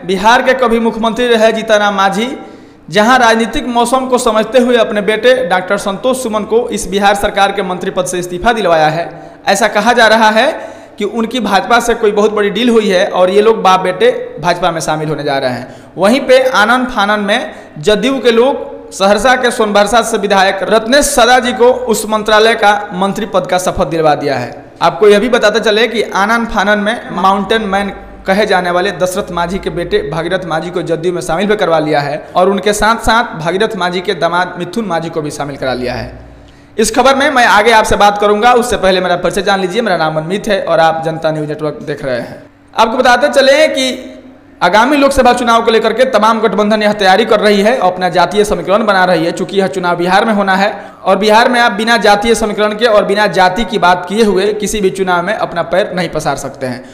बिहार के कभी मुख्यमंत्री रहे जीतन राम मांझी, जहां राजनीतिक मौसम को समझते हुए अपने बेटे डॉक्टर संतोष सुमन को इस बिहार सरकार के मंत्री पद से इस्तीफा दिलवाया है। ऐसा कहा जा रहा है कि उनकी भाजपा से कोई बहुत बड़ी डील हुई है और ये लोग बाप बेटे भाजपा में शामिल होने जा रहे हैं। वहीं पे आनन फानन में जदयू के लोग सहरसा के सोनबरसा से विधायक रत्नेश सदा जी को उस मंत्रालय का मंत्री पद का शपथ दिलवा दिया है। आपको यह भी बताते चले कि आनन फानन में माउंटेन मैन कहे जाने वाले दशरथ मांझी के बेटे भागीरथ मांझी को जदयू में शामिल भी करवा लिया है और उनके साथ साथ भागीरथ मांझी के दामाद मिथुन मांझी को भी शामिल करा लिया है। इस खबर में मैं आगे आपसे बात करूंगा, उससे पहले मेरा परिचय जान लीजिए। मेरा नाम मनमीत है और आप जनता न्यूज नेटवर्क देख रहे हैं। आपको बताते चले कि आगामी लोकसभा चुनाव को लेकर के तमाम गठबंधन यह तैयारी कर रही है, अपना जातीय समीकरण बना रही है। चूंकि यह चुनाव बिहार में होना है और बिहार में आप बिना जातीय समीकरण के और बिना जाति की बात किए हुए किसी भी चुनाव में अपना पैर नहीं पसार सकते हैं।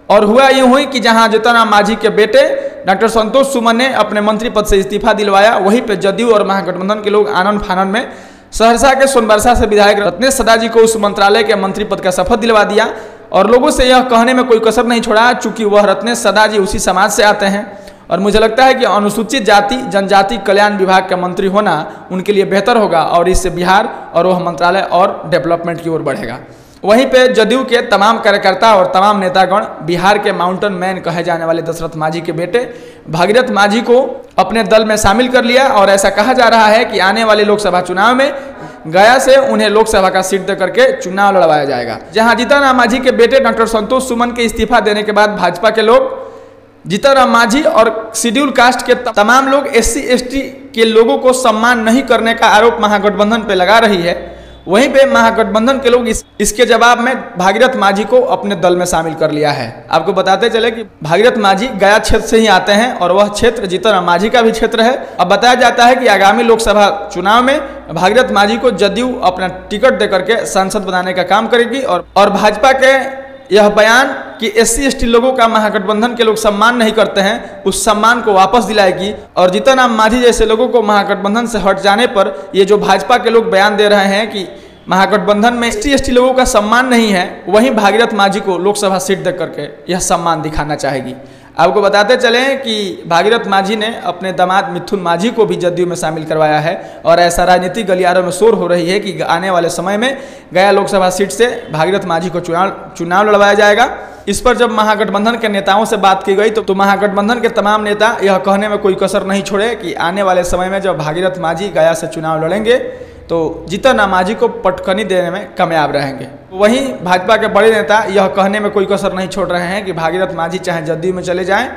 और हुआ यूं हुई कि जहां जीतन राम मांझी के बेटे डॉक्टर संतोष सुमन ने अपने मंत्री पद से इस्तीफा दिलवाया, वहीं पर जदयू और महागठबंधन के लोग आनन फानन में सहरसा के सोनबरसा से विधायक रत्नेश सदा जी को उस मंत्रालय के मंत्री पद का शपथ दिलवा दिया और लोगों से यह कहने में कोई कसर नहीं छोड़ा, चूंकि वह रत्नेश सदा जी उसी समाज से आते हैं और मुझे लगता है कि अनुसूचित जाति जनजाति कल्याण विभाग का मंत्री होना उनके लिए बेहतर होगा और इससे बिहार और वह मंत्रालय और डेवलपमेंट की ओर बढ़ेगा। वहीं पे जदयू के तमाम कार्यकर्ता और तमाम नेतागण बिहार के माउंटेन मैन कहे जाने वाले दशरथ मांझी के बेटे भागीरथ मांझी को अपने दल में शामिल कर लिया और ऐसा कहा जा रहा है कि आने वाले लोकसभा चुनाव में गया से उन्हें लोकसभा का सीट दे करके चुनाव लड़वाया जाएगा। जहां जीतन राम मांझी के बेटे डॉक्टर संतोष सुमन के इस्तीफा देने के बाद भाजपा के लोग जीतन राम मांझी और शेड्यूल कास्ट के तमाम लोग SC ST के लोगों को सम्मान नहीं करने का आरोप महागठबंधन पे लगा रही है। वहीं पे महागठबंधन के लोग इसके जवाब में भागीरथ मांझी को अपने दल में शामिल कर लिया है। आपको बताते चले कि भागीरथ मांझी गया क्षेत्र से ही आते हैं और वह क्षेत्र जीतन राम मांझी का भी क्षेत्र है। अब बताया जाता है कि आगामी लोकसभा चुनाव में भागीरथ मांझी को जदयू अपना टिकट देकर के सांसद बनाने का काम करेगी और भाजपा के यह बयान कि SC ST लोगों का महागठबंधन के लोग सम्मान नहीं करते हैं, उस सम्मान को वापस दिलाएगी। और जीतन राम मांझी जैसे लोगों को महागठबंधन से हट जाने पर ये जो भाजपा के लोग बयान दे रहे हैं कि महागठबंधन में SC ST लोगों का सम्मान नहीं है, वहीं भागीरथ मांझी को लोकसभा सीट दे करके यह सम्मान दिखाना चाहेगी। आपको बताते चलें कि भागीरथ मांझी ने अपने दामाद मिथुन मांझी को भी जदयू में शामिल करवाया है और ऐसा राजनीतिक गलियारों में शोर हो रही है कि आने वाले समय में गया लोकसभा सीट से भागीरथ मांझी को चुनाव लड़वाया जाएगा। इस पर जब महागठबंधन के नेताओं से बात की गई तो महागठबंधन के तमाम नेता यह कहने में कोई कसर नहीं छोड़े कि आने वाले समय में जब भागीरथ मांझी गया से चुनाव लड़ेंगे तो जीतन राम मांझी को पटखनी देने में कामयाब रहेंगे। वहीं भाजपा के बड़े नेता यह कहने में कोई कसर नहीं छोड़ रहे हैं कि भागीरथ मांझी चाहे जदयू में चले जाएं,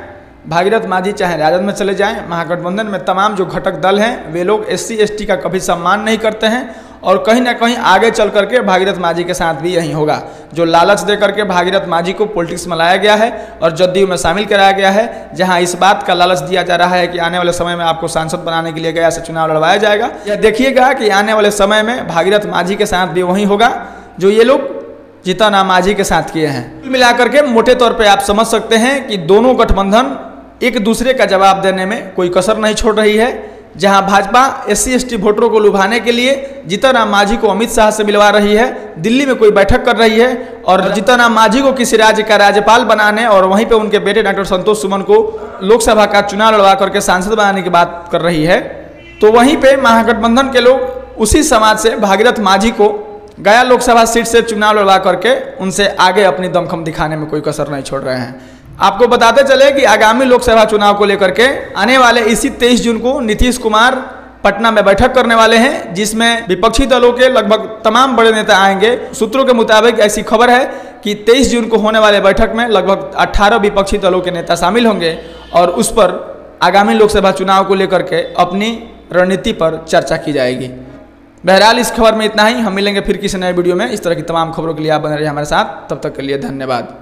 भागीरथ मांझी चाहे राजद में चले जाएं, महागठबंधन में तमाम जो घटक दल हैं वे लोग SC ST का कभी सम्मान नहीं करते हैं और कहीं ना कहीं आगे चल करके भागीरथ मांझी के साथ भी यही होगा। जो लालच दे करके भागीरथ मांझी को पॉलिटिक्स में लाया गया है और जदयू में शामिल कराया गया है, जहां इस बात का लालच दिया जा रहा है कि आने वाले समय में आपको सांसद बनाने के लिए गया से चुनाव लड़वाया जाएगा। यह देखिएगा कि आने वाले समय में भागीरथ मांझी के साथ भी वही होगा जो ये लोग जीतन राम मांझी के साथ किए हैं। कुल मिलाकर के मोटे तौर पर आप समझ सकते हैं कि दोनों गठबंधन एक दूसरे का जवाब देने में कोई कसर नहीं छोड़ रही है। जहां भाजपा SC ST वोटरों को लुभाने के लिए जीतन राम मांझी को अमित शाह से मिलवा रही है, दिल्ली में कोई बैठक कर रही है और जीतन राम मांझी को किसी राज्य का राज्यपाल बनाने और वहीं पे उनके बेटे डॉक्टर संतोष सुमन को लोकसभा का चुनाव लड़वा करके सांसद बनाने की बात कर रही है, तो वहीं पे महागठबंधन के लोग उसी समाज से भागीरथ मांझी को गया लोकसभा सीट से चुनाव लड़वा करके उनसे आगे अपनी दमखम दिखाने में कोई कसर नहीं छोड़ रहे हैं। आपको बताते चले कि आगामी लोकसभा चुनाव को लेकर के आने वाले इसी 23 जून को नीतीश कुमार पटना में बैठक करने वाले हैं, जिसमें विपक्षी दलों के लगभग तमाम बड़े नेता आएंगे। सूत्रों के मुताबिक ऐसी खबर है कि 23 जून को होने वाले बैठक में लगभग 18 विपक्षी दलों के नेता शामिल होंगे और उस पर आगामी लोकसभा चुनाव को लेकर के अपनी रणनीति पर चर्चा की जाएगी। बहरहाल इस खबर में इतना ही। हम मिलेंगे फिर किसी नए वीडियो में। इस तरह की तमाम खबरों के लिए आप बने रहिए हमारे साथ। तब तक के लिए धन्यवाद।